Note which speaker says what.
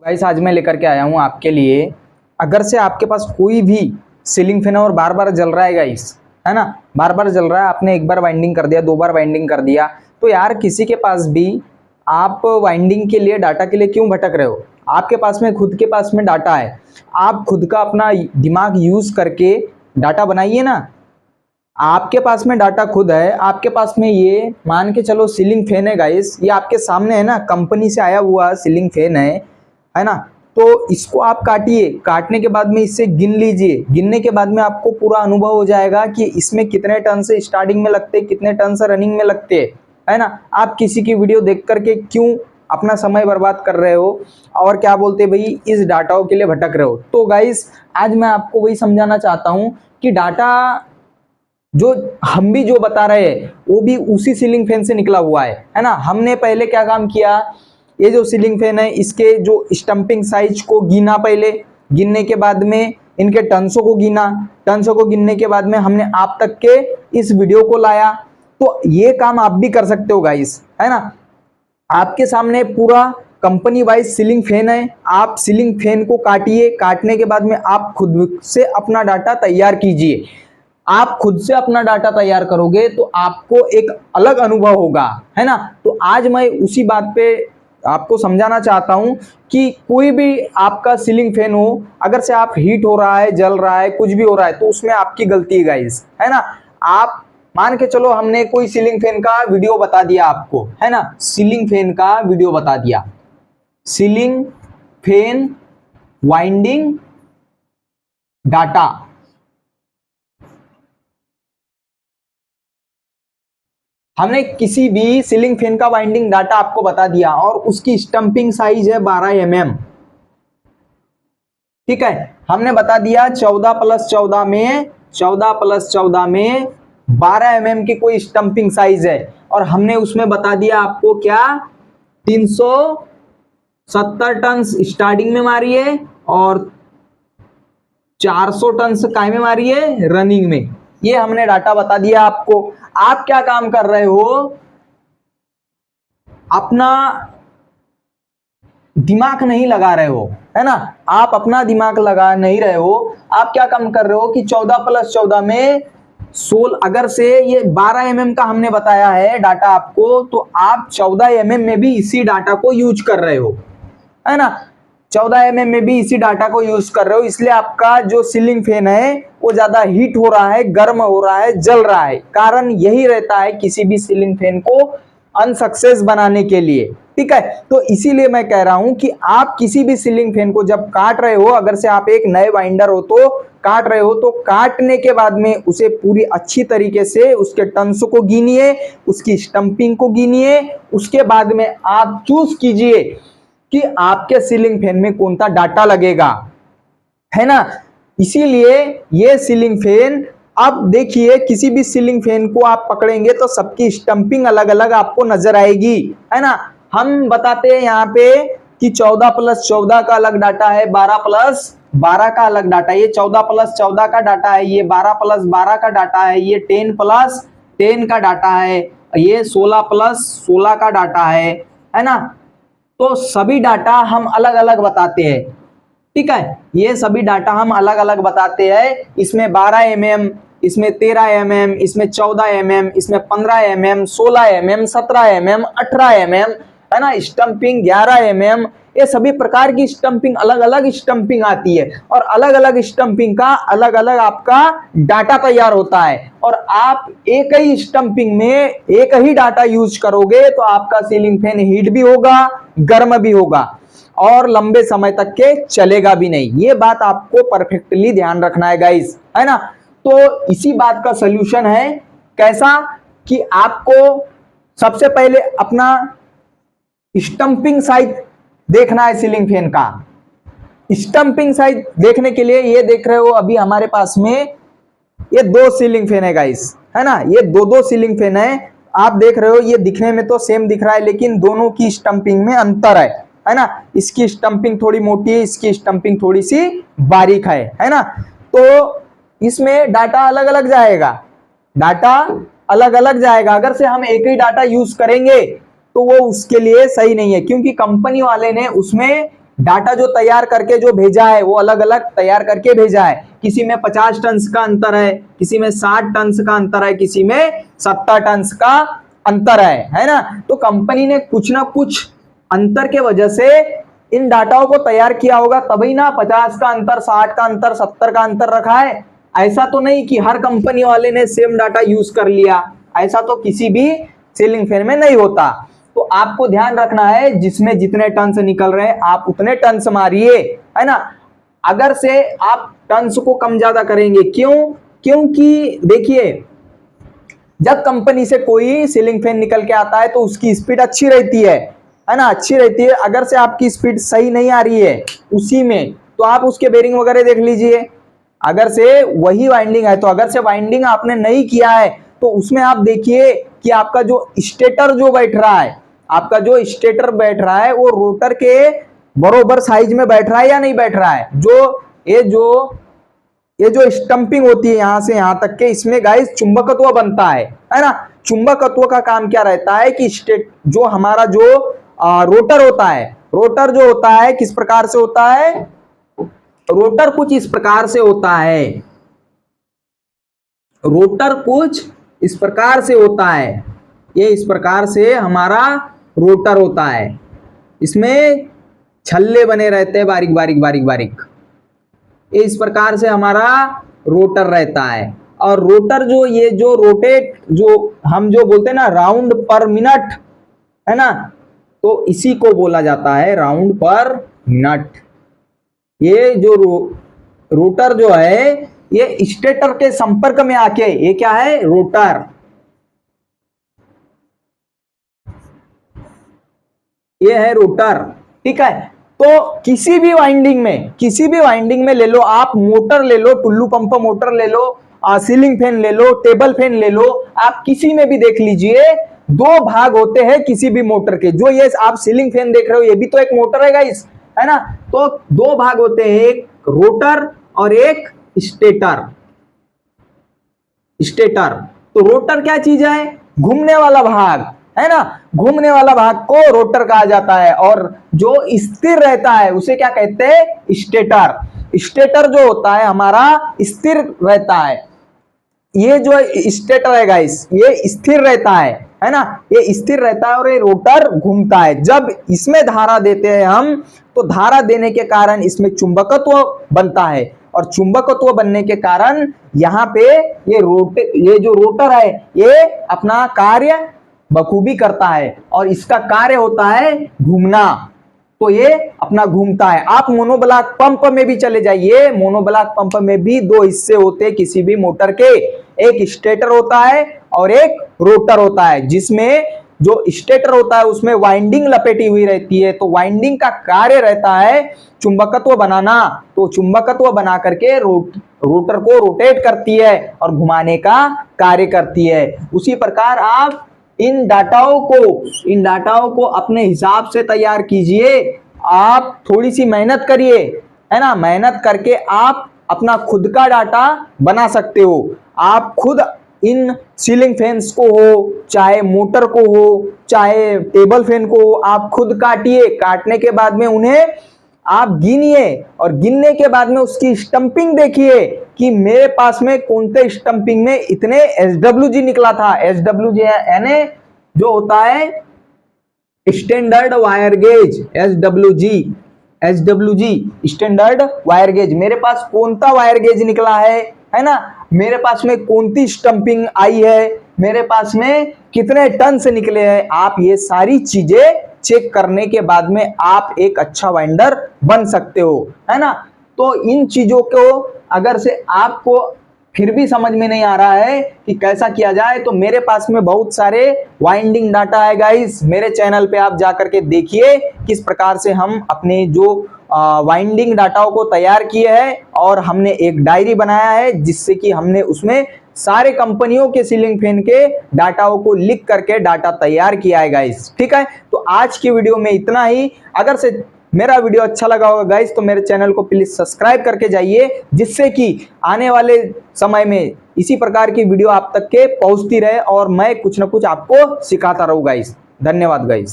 Speaker 1: Guys आज मैं लेकर के आया हूँ आपके लिए। अगर से आपके पास कोई भी सीलिंग फैन है और बार बार जल रहा है गाइस, है ना, बार बार जल रहा है, आपने एक बार वाइंडिंग कर दिया, दो बार वाइंडिंग कर दिया, तो यार किसी के पास भी आप वाइंडिंग के लिए डाटा के लिए क्यों भटक रहे हो। आपके पास में खुद के पास में डाटा है, आप खुद का अपना दिमाग यूज करके डाटा बनाइए ना। आपके पास में डाटा खुद है, आपके पास में ये मान के चलो सीलिंग फैन है गाइस, ये आपके सामने है ना, कंपनी से आया हुआ सीलिंग फैन है ना। तो इसको आप काटिए, काटने के बाद में इससे गिन लीजिए, गिनने के बाद में आपको पूरा अनुभव हो जाएगा कि इसमें कितने टन से स्टार्टिंग में लगते हैं, कितने टन से रनिंग में लगते हैं, है ना। आप किसी की वीडियो देख करके क्यों अपना समय बर्बाद कर रहे हो और क्या बोलते भाई इस डाटाओं के लिए भटक रहे हो। तो गाइस आज मैं आपको वही समझाना चाहता हूं कि डाटा जो हम भी जो बता रहे हैं वो भी उसी सीलिंग फैन से निकला हुआ है ना। हमने पहले क्या काम किया, ये जो सीलिंग फैन है इसके जो स्टंपिंग साइज को गिना, पहले गिनने के बाद में इनके टन्सों को गिना, टन्सों को गिनने के बाद में हमने आप तक के इस वीडियो को लाया। तो ये काम आप भी कर सकते हो गाइस, है ना। आपके सामने पूरा कंपनी वाइज सीलिंग फैन है, आप सीलिंग फैन को काटिए, काटने के बाद में आप खुद से अपना डाटा तैयार कीजिए। आप खुद से अपना डाटा तैयार करोगे तो आपको एक अलग अनुभव होगा, है ना। तो आज मैं उसी बात पे आपको समझाना चाहता हूं कि कोई भी आपका सीलिंग फैन हो, अगर से आप हीट हो रहा है, जल रहा है, कुछ भी हो रहा है, तो उसमें आपकी गलती है गाइस, है ना। आप मान के चलो हमने कोई सीलिंग फैन का वीडियो बता दिया आपको, है ना, सीलिंग फैन का वीडियो बता दिया, सीलिंग फैन वाइंडिंग डाटा, हमने किसी भी सीलिंग फैन का वाइंडिंग डाटा आपको बता दिया और उसकी स्टंपिंग साइज है 12 mm, ठीक है। हमने बता दिया 14 + 14 में 12 mm की कोई स्टंपिंग साइज है और हमने उसमें बता दिया आपको क्या 370 टन स्टार्टिंग में मारिए और 400 टन काय में मारिए रनिंग में। ये हमने डाटा बता दिया आपको। आप क्या काम कर रहे हो, अपना दिमाग नहीं लगा रहे हो, है ना। आप अपना दिमाग लगा नहीं रहे हो। आप क्या काम कर रहे हो कि 14 + 14 में 16, अगर से ये 12 mm का हमने बताया है डाटा आपको, तो आप 14 mm में भी इसी डाटा को यूज कर रहे हो, है ना। 14 mm में भी इसी डाटा को यूज कर रहे हो, इसलिए आपका जो सीलिंग फैन है वो ज्यादा हीट हो रहा है, गर्म हो रहा है, जल रहा है। कारण यही रहता है किसी भी सीलिंग फैन को अनसक्सेस बनाने के लिए, ठीक है। तो इसीलिए मैं कह रहा हूं कि आप किसी भी सीलिंग फैन को जब काट रहे हो, अगर से आप एक नए वाइंडर हो तो काट रहे हो, तो काटने के बाद में उसे पूरी अच्छी तरीके से उसके टन्स को गिनिए, उसकी स्टंपिंग को गिनिए, उसके बाद में आप चूज कीजिए कि आपके सीलिंग फैन में कौन सा डाटा लगेगा, है ना। इसीलिए ये सीलिंग फैन, अब देखिए किसी भी सीलिंग फैन को आप पकड़ेंगे तो सबकी स्टंपिंग अलग अलग आपको नजर आएगी, है ना। हम बताते हैं यहाँ पे कि 14 + 14 का अलग डाटा है, 12 + 12 का अलग डाटा है, ये 14 + 14 का डाटा है, ये 12 + 12 का डाटा है, ये 10 + 10 का डाटा है, ये 16 + 16 का डाटा है ना। तो सभी डाटा हम अलग अलग बताते हैं, ठीक है। ये सभी डाटा हम अलग अलग बताते हैं। इसमें 12 mm, इसमें 13 mm, इसमें 14 mm, इसमें 15 mm, 16 mm, 17 mm, 18 mm, है ना। स्टंपिंग 11 mm, ये सभी प्रकार की स्टंपिंग अलग अलग स्टंपिंग आती है और अलग अलग स्टंपिंग का अलग अलग आपका डाटा तैयार होता है। और आप एक ही स्टंपिंग में एक ही डाटा यूज करोगे तो आपका सीलिंग फैन हीट भी होगा, गर्म भी होगा और लंबे समय तक के चलेगा भी नहीं। ये बात आपको परफेक्टली ध्यान रखना है गाइस, है ना। तो इसी बात का सलूशन है, कैसा कि आपको सबसे पहले अपना स्टंपिंग साइज देखना है सीलिंग फैन का। स्टंपिंग साइज देखने के लिए ये देख रहे हो अभी हमारे पास में ये 2 सीलिंग फैन है गाइस, है ना। ये दो सीलिंग फैन है, आप देख रहे हो ये दिखने में तो सेम दिख रहा है लेकिन दोनों की स्टंपिंग में अंतर है ना। इसकी स्टंपिंग थोड़ी मोटी है, इसकी स्टंपिंग थोड़ी सी बारीक है ना। तो इसमें डाटा अलग अलग जाएगा, डाटा अलग अलग जाएगा। अगर से हम एक ही डाटा यूज करेंगे तो वो उसके लिए सही नहीं है, क्योंकि कंपनी वाले ने उसमें डाटा जो तैयार करके जो भेजा है वो अलग अलग तैयार करके भेजा है। किसी में 50 टन का अंतर है, किसी में 60 टन का अंतर है, किसी में 70 टन का अंतर है ना। तो कंपनी ने कुछ ना कुछ अंतर के वजह से इन डाटाओं को तैयार किया होगा, तभी ना 50 का अंतर, 60 का अंतर, 70 का अंतर रखा है। ऐसा तो नहीं कि हर कंपनी वाले ने सेम डाटा यूज कर लिया, ऐसा तो किसी भी सीलिंग फैन में नहीं होता। तो आपको ध्यान रखना है, जिसमें जितने टन से निकल रहे हैं आप उतने टन से मारिए, है ना। अगर से आप टन्स को कम ज्यादा करेंगे, क्योंकि देखिए जब कंपनी से कोई सीलिंग फैन निकल के आता है तो उसकी स्पीड अच्छी रहती है ना, अच्छी रहती है। अगर से आपकी स्पीड सही नहीं आ रही है उसी में, तो आप उसके बेरिंग वगैरह देख लीजिए। अगर से वही वाइंडिंग है, तो अगर से वाइंडिंग आपने नहीं किया है तो उसमें आप देखिए कि आपका जो स्टेटर जो बैठ रहा है, आपका जो स्टेटर बैठ रहा है वो रोटर के बरोबर साइज में बैठ रहा है या नहीं बैठ रहा है। ये जो स्टंपिंग होती है यहां से यहां तक के, इसमें गाइस चुंबकत्व बनता है ना। चुंबकत्व का काम क्या रहता है कि जो हमारा जो रोटर होता है, रोटर जो होता है किस प्रकार से होता है, रोटर कुछ इस प्रकार से होता है, रोटर कुछ इस प्रकार से होता है। ये इस प्रकार से हमारा रोटर होता है, इसमें छल्ले बने रहते हैं बारीक बारीक बारीक बारीक। ये इस प्रकार से हमारा रोटर रहता है। और रोटर जो ये जो रोटेट, जो हम जो बोलते हैं ना राउंड पर मिनट, है ना, तो इसी को बोला जाता है राउंड पर मिनट। ये जो रोटर जो है ये स्टेटर के संपर्क में आके, ये क्या है, रोटर, ये है रोटर, ठीक है। तो किसी भी वाइंडिंग में ले लो आप, मोटर ले लो, टुल्लू पंप मोटर ले लो, सीलिंग फैन ले लो, टेबल फैन ले लो, आप किसी में भी देख लीजिए, दो भाग होते हैं किसी भी मोटर के। जो ये आप सीलिंग फैन देख रहे हो ये भी तो एक मोटर है गाइस, है ना। तो दो भाग होते हैं, एक रोटर और एक स्टेटर। तो रोटर क्या चीज है, घूमने वाला भाग, है ना, घूमने वाला भाग को रोटर कहा जाता है। और जो स्थिर रहता है उसे क्या कहते हैं, स्टेटर। स्टेटर जो होता है हमारा स्थिर रहता है। ये जो स्टेटर है गाइस ये स्थिर रहता है ना, ये स्थिर रहता है और ये रोटर घूमता है। जब इसमें धारा देते हैं हम, तो धारा देने के कारण इसमें चुंबकत्व बनता है, और चुंबकत्व बनने के कारण यहाँ पे ये जो रोटर है ये अपना कार्य बखूबी करता है, और इसका कार्य होता है घूमना। तो ये अपना घूमता है। आप मोनोब्लॉक पंप में भी चले जाइए, मोनोब्लॉक पंप में भी दो हिस्से होते हैं किसी भी मोटर के, एक स्टेटर होता है और एक रोटर होता है। जिसमें जो स्टेटर होता है उसमें वाइंडिंग लपेटी हुई रहती है, तो वाइंडिंग का कार्य रहता है चुंबकत्व बनाना। तो चुंबकत्व बना करके रोटर को रोटेट करती है और घुमाने का कार्य करती है। उसी प्रकार आप इन डाटाओं को अपने हिसाब से तैयार कीजिए। आप थोड़ी सी मेहनत करिए, है ना, मेहनत करके आप अपना खुद का डाटा बना सकते हो। आप खुद इन सीलिंग फैंस को हो, चाहे मोटर को हो, चाहे टेबल फैन को हो, आप खुद काटिए। काटने के बाद में उन्हें आप गिनिए, और गिनने के बाद में उसकी स्टंपिंग देखिए कि मेरे पास में कौन से स्टंपिंग में इतने SWG निकला था। SWG यानी जो होता है standard wire gauge, SWG standard wire gauge. मेरे पास कौन सा वायर गेज निकला है ना, मेरे पास में कौन सी स्टंपिंग आई है, मेरे पास में कितने टन से निकले हैं। आप ये सारी चीजें चेक करने के बाद में आप एक अच्छा वाइंडर बन सकते हो, है ना। तो इन चीजों को अगर से आपको फिर भी समझ में नहीं आ रहा है कि कैसा किया जाए, तो मेरे पास में बहुत सारे वाइंडिंग डाटा है गाइस। मेरे चैनल पे आप जाकर के देखिए किस प्रकार से हम अपने जो वाइंडिंग डाटाओं को तैयार किए हैं, और हमने एक डायरी बनाया है जिससे कि हमने उसमें सारे कंपनियों के सीलिंग फैन के डाटाओं को लिख करके डाटा तैयार किया है गाइस, ठीक है। तो आज की वीडियो में इतना ही। अगर से मेरा वीडियो अच्छा लगा होगा गाइस तो मेरे चैनल को प्लीज सब्सक्राइब करके जाइए, जिससे कि आने वाले समय में इसी प्रकार की वीडियो आप तक के पहुंचती रहे और मैं कुछ ना कुछ आपको सिखाता रहूं गाइस। धन्यवाद गाइस।